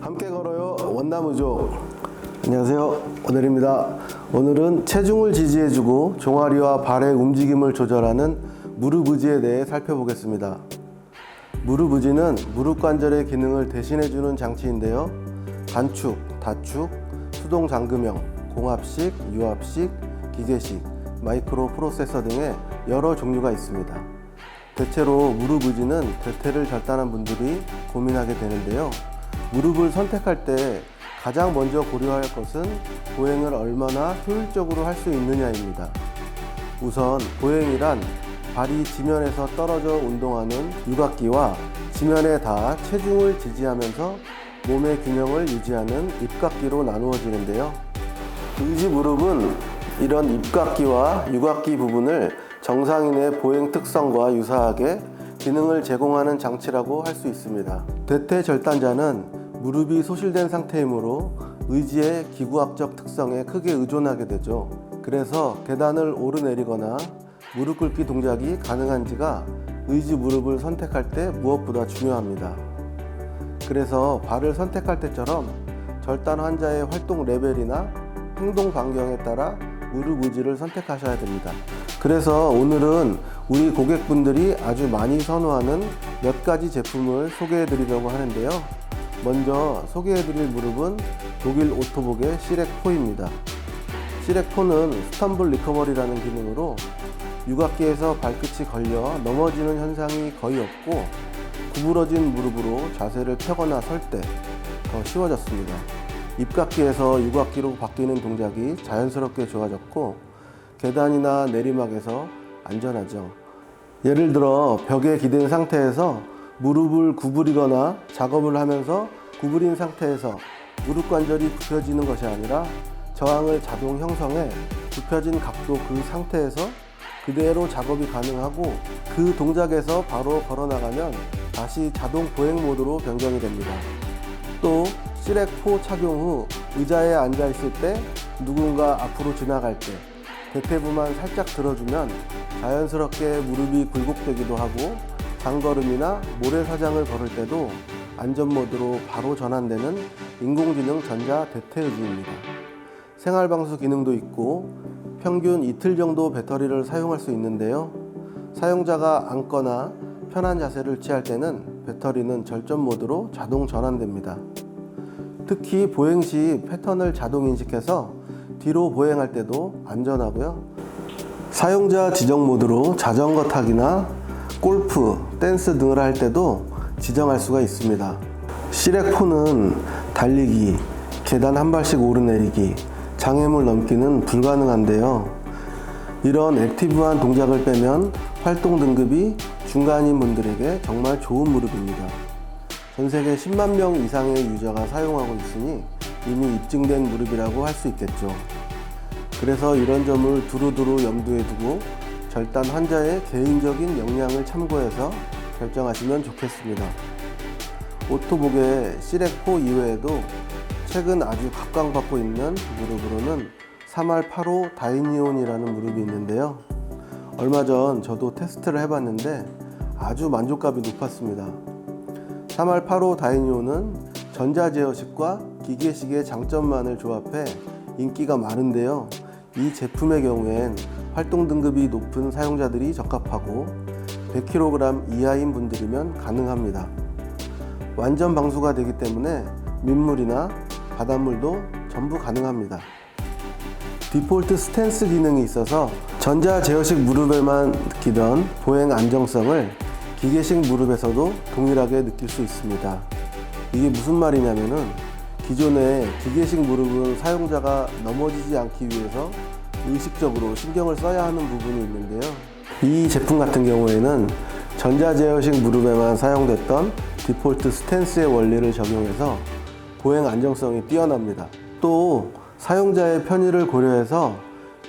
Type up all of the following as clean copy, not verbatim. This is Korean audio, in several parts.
함께 걸어요 원나무족. 안녕하세요, 오늘입니다. 오늘은 체중을 지지해주고 종아리와 발의 움직임을 조절하는 무릎 의지에 대해 살펴보겠습니다. 무릎 의지는 무릎 관절의 기능을 대신해주는 장치인데요, 단축, 다축, 수동 잠금형, 공합식, 유합식, 기계식, 마이크로 프로세서 등의 여러 종류가 있습니다. 대체로 무릎 의지는 대퇴를 결단한 분들이 고민하게 되는데요, 무릎을 선택할 때 가장 먼저 고려할 것은 보행을 얼마나 효율적으로 할 수 있느냐입니다. 우선 보행이란 발이 지면에서 떨어져 운동하는 육각기와 지면에 닿아 체중을 지지하면서 몸의 균형을 유지하는 입각기로 나누어지는데요, 의지 무릎은 이런 입각기와 육각기 부분을 정상인의 보행 특성과 유사하게 기능을 제공하는 장치라고 할 수 있습니다. 대퇴절단자는 무릎이 소실된 상태이므로 의지의 기구학적 특성에 크게 의존하게 되죠. 그래서 계단을 오르내리거나 무릎 꿇기 동작이 가능한지가 의지 무릎을 선택할 때 무엇보다 중요합니다. 그래서 발을 선택할 때처럼 절단 환자의 활동 레벨이나 행동 반경에 따라 무릎 의지를 선택하셔야 됩니다. 그래서 오늘은 우리 고객분들이 아주 많이 선호하는 몇 가지 제품을 소개해 드리려고 하는데요, 먼저 소개해 드릴 무릎은 독일 오토복의 시렉4입니다. 시렉4는 스텀블 리커버리라는 기능으로 육각기에서 발끝이 걸려 넘어지는 현상이 거의 없고, 구부러진 무릎으로 자세를 펴거나 설 때 더 쉬워졌습니다. 입각기에서 육각기로 바뀌는 동작이 자연스럽게 좋아졌고, 계단이나 내리막에서 안전하죠. 예를 들어 벽에 기댄 상태에서 무릎을 구부리거나 작업을 하면서 구부린 상태에서 무릎 관절이 굽혀지는 것이 아니라 저항을 자동 형성해 굽혀진 각도 그 상태에서 그대로 작업이 가능하고, 그 동작에서 바로 걸어나가면 다시 자동 보행 모드로 변경이 됩니다. 또 시렉4 착용 후 의자에 앉아 있을 때 누군가 앞으로 지나갈 때 대퇴부만 살짝 들어주면 자연스럽게 무릎이 굴곡되기도 하고, 장걸음이나 모래사장을 걸을 때도 안전모드로 바로 전환되는 인공지능 전자 대퇴 의지입니다. 생활방수 기능도 있고 평균 이틀 정도 배터리를 사용할 수 있는데요, 사용자가 앉거나 편한 자세를 취할 때는 배터리는 절전 모드로 자동 전환됩니다. 특히 보행 시 패턴을 자동 인식해서 뒤로 보행할 때도 안전하고요, 사용자 지정 모드로 자전거 타기나 골프, 댄스 등을 할 때도 지정할 수가 있습니다. 시렉4는 달리기, 계단 한 발씩 오르내리기, 장애물 넘기는 불가능한데요, 이런 액티브한 동작을 빼면 활동 등급이 중간인 분들에게 정말 좋은 무릎입니다. 전 세계 10만 명 이상의 유저가 사용하고 있으니 이미 입증된 무릎이라고 할 수 있겠죠. 그래서 이런 점을 두루두루 염두에 두고 절단 환자의 개인적인 역량을 참고해서 결정하시면 좋겠습니다. 오토복의 시렉4 이외에도 최근 아주 각광받고 있는 무릎으로는 3R85 다이니온이라는 무릎이 있는데요, 얼마 전 저도 테스트를 해봤는데 아주 만족감이 높았습니다. 3R85 다이니온은 전자제어식과 기계식의 장점만을 조합해 인기가 많은데요, 이 제품의 경우엔 활동 등급이 높은 사용자들이 적합하고 100kg 이하인 분들이면 가능합니다. 완전 방수가 되기 때문에 민물이나 바닷물도 전부 가능합니다. 디폴트 스탠스 기능이 있어서 전자 제어식 무릎에만 느끼던 보행 안정성을 기계식 무릎에서도 동일하게 느낄 수 있습니다. 이게 무슨 말이냐면은, 기존의 기계식 무릎은 사용자가 넘어지지 않기 위해서 의식적으로 신경을 써야 하는 부분이 있는데요, 이 제품 같은 경우에는 전자제어식 무릎에만 사용됐던 디폴트 스탠스의 원리를 적용해서 보행 안정성이 뛰어납니다. 또 사용자의 편의를 고려해서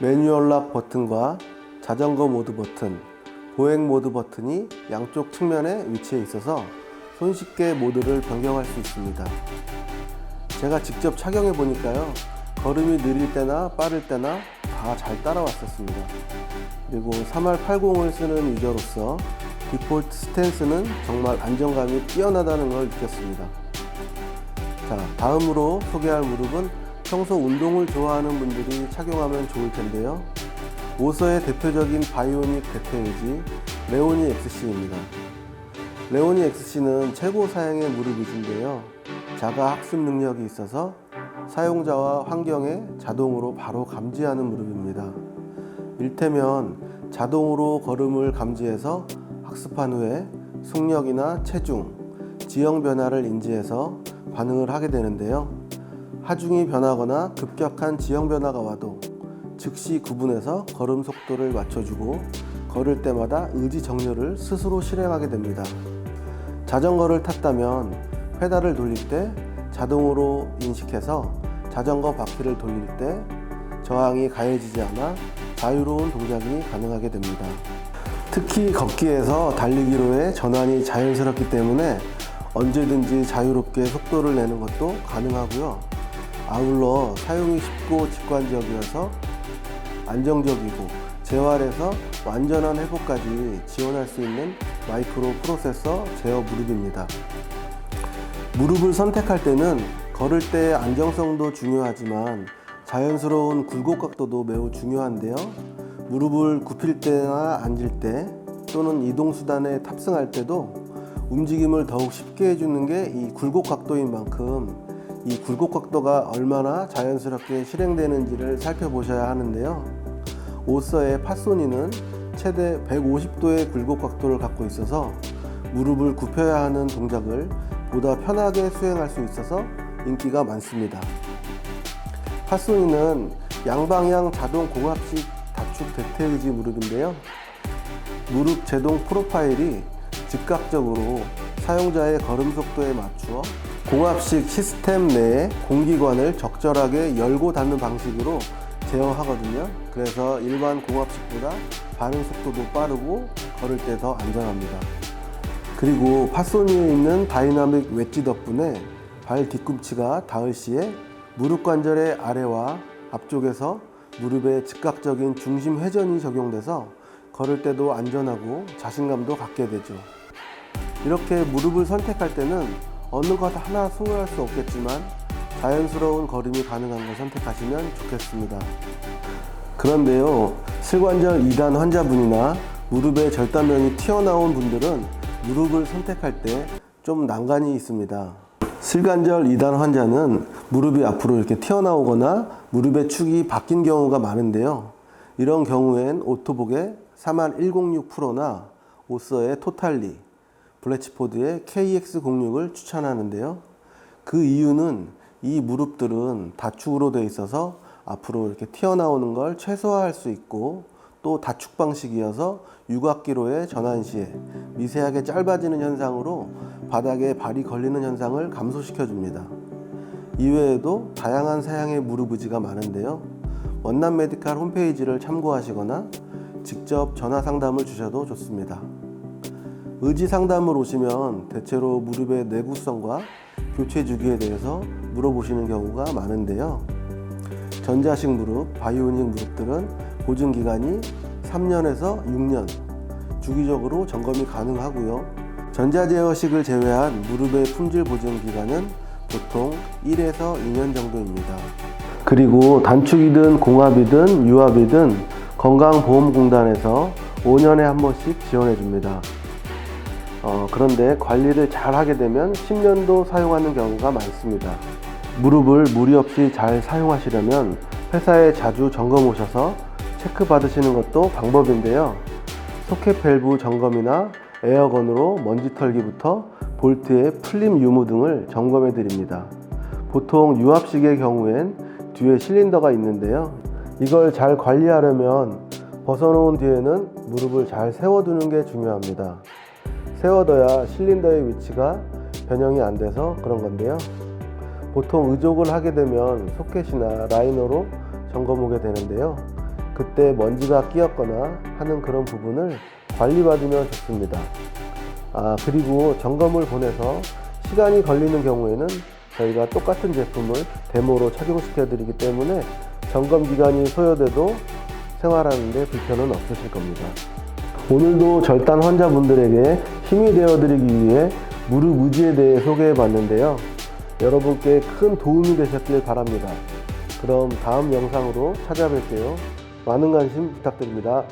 매뉴얼 락 버튼과 자전거 모드 버튼, 보행 모드 버튼이 양쪽 측면에 위치해 있어서 손쉽게 모드를 변경할 수 있습니다. 제가 직접 착용해 보니까요, 걸음이 느릴 때나 빠를 때나 다 잘 따라왔었습니다. 그리고 3R80을 쓰는 유저로서 디폴트 스탠스는 정말 안정감이 뛰어나다는 걸 느꼈습니다. 자, 다음으로 소개할 무릎은 평소 운동을 좋아하는 분들이 착용하면 좋을 텐데요. 오서의 대표적인 바이오닉 대퇴의지 레오니 XC입니다. 레오니 XC는 최고 사양의 무릎 의지인데요. 자가 학습 능력이 있어서 사용자와 환경에 자동으로 바로 감지하는 무릎입니다. 일테면 자동으로 걸음을 감지해서 학습한 후에 속력이나 체중, 지형 변화를 인지해서 반응을 하게 되는데요. 하중이 변하거나 급격한 지형 변화가 와도 즉시 구분해서 걸음 속도를 맞춰주고 걸을 때마다 의지 정렬을 스스로 실행하게 됩니다. 자전거를 탔다면 페달을 돌릴 때 자동으로 인식해서 자전거 바퀴를 돌릴 때 저항이 가해지지 않아 자유로운 동작이 가능하게 됩니다. 특히 걷기에서 달리기로의 전환이 자연스럽기 때문에 언제든지 자유롭게 속도를 내는 것도 가능하고요. 아울러 사용이 쉽고 직관적이어서 안정적이고 재활에서 완전한 회복까지 지원할 수 있는 마이크로 프로세서 제어 무릎입니다. 무릎을 선택할 때는 걸을 때의 안정성도 중요하지만 자연스러운 굴곡 각도도 매우 중요한데요. 무릎을 굽힐 때나 앉을 때 또는 이동수단에 탑승할 때도 움직임을 더욱 쉽게 해주는 게 이 굴곡 각도인 만큼 이 굴곡 각도가 얼마나 자연스럽게 실행되는지를 살펴보셔야 하는데요. 오서의 파소니는 최대 150도의 굴곡 각도를 갖고 있어서 무릎을 굽혀야 하는 동작을 보다 편하게 수행할 수 있어서 인기가 많습니다. 파소니는 양방향 자동 공합식 다축 대퇴의지 무릎인데요. 무릎 제동 프로파일이 즉각적으로 사용자의 걸음 속도에 맞추어 공합식 시스템 내에 공기관을 적절하게 열고 닫는 방식으로 제어하거든요. 그래서 일반 공합식보다 반응 속도도 빠르고 걸을 때 더 안전합니다. 그리고 파소니에 있는 다이나믹 웨지 덕분에 발 뒤꿈치가 닿을 시에 무릎 관절의 아래와 앞쪽에서 무릎에 즉각적인 중심 회전이 적용돼서 걸을 때도 안전하고 자신감도 갖게 되죠. 이렇게 무릎을 선택할 때는 어느 것 하나 소홀할 수 없겠지만 자연스러운 걸음이 가능한 걸 선택하시면 좋겠습니다. 그런데요, 슬관절 2단 환자분이나 무릎의 절단면이 튀어나온 분들은 무릎을 선택할 때 좀 난관이 있습니다. 슬관절 2단 환자는 무릎이 앞으로 이렇게 튀어나오거나 무릎의 축이 바뀐 경우가 많은데요. 이런 경우엔 오토복의 31106 프로나 오서의 토탈리, 블래치포드의 KX06을 추천하는데요. 그 이유는 이 무릎들은 다축으로 되어 있어서 앞으로 이렇게 튀어나오는 걸 최소화할 수 있고 또 다축 방식이어서 육악기로의 전환 시에 미세하게 짧아지는 현상으로 바닥에 발이 걸리는 현상을 감소시켜 줍니다. 이외에도 다양한 사양의 무릎 의지가 많은데요. 원남 메디칼 홈페이지를 참고하시거나 직접 전화 상담을 주셔도 좋습니다. 의지 상담을 오시면 대체로 무릎의 내구성과 교체 주기에 대해서 물어보시는 경우가 많은데요. 전자식 무릎, 바이오닉 무릎들은 보증 기간이 3년에서 6년, 주기적으로 점검이 가능하고요. 전자제어식을 제외한 무릎의 품질 보증 기간은 보통 1에서 2년 정도입니다. 그리고 단축이든 공합이든 유압이든 건강보험공단에서 5년에 한 번씩 지원해 줍니다. 그런데 관리를 잘 하게 되면 10년도 사용하는 경우가 많습니다. 무릎을 무리 없이 잘 사용하시려면 회사에 자주 점검 오셔서 체크 받으시는 것도 방법인데요. 소켓 밸브 점검이나 에어건으로 먼지 털기부터 볼트의 풀림 유무 등을 점검해 드립니다. 보통 유압식의 경우엔 뒤에 실린더가 있는데요. 이걸 잘 관리하려면 벗어놓은 뒤에는 무릎을 잘 세워두는 게 중요합니다. 세워둬야 실린더의 위치가 변형이 안 돼서 그런 건데요. 보통 의족을 하게 되면 소켓이나 라이너로 점검 오게 되는데요. 그때 먼지가 끼었거나 하는 그런 부분을 관리받으면 좋습니다. 그리고 점검을 보내서 시간이 걸리는 경우에는 저희가 똑같은 제품을 데모로 착용시켜 드리기 때문에 점검 기간이 소요돼도 생활하는 데 불편은 없으실 겁니다. 오늘도 절단 환자분들에게 힘이 되어 드리기 위해 무릎 의지에 대해 소개해 봤는데요. 여러분께 큰 도움이 되셨길 바랍니다. 그럼 다음 영상으로 찾아뵐게요. 많은 관심 부탁드립니다.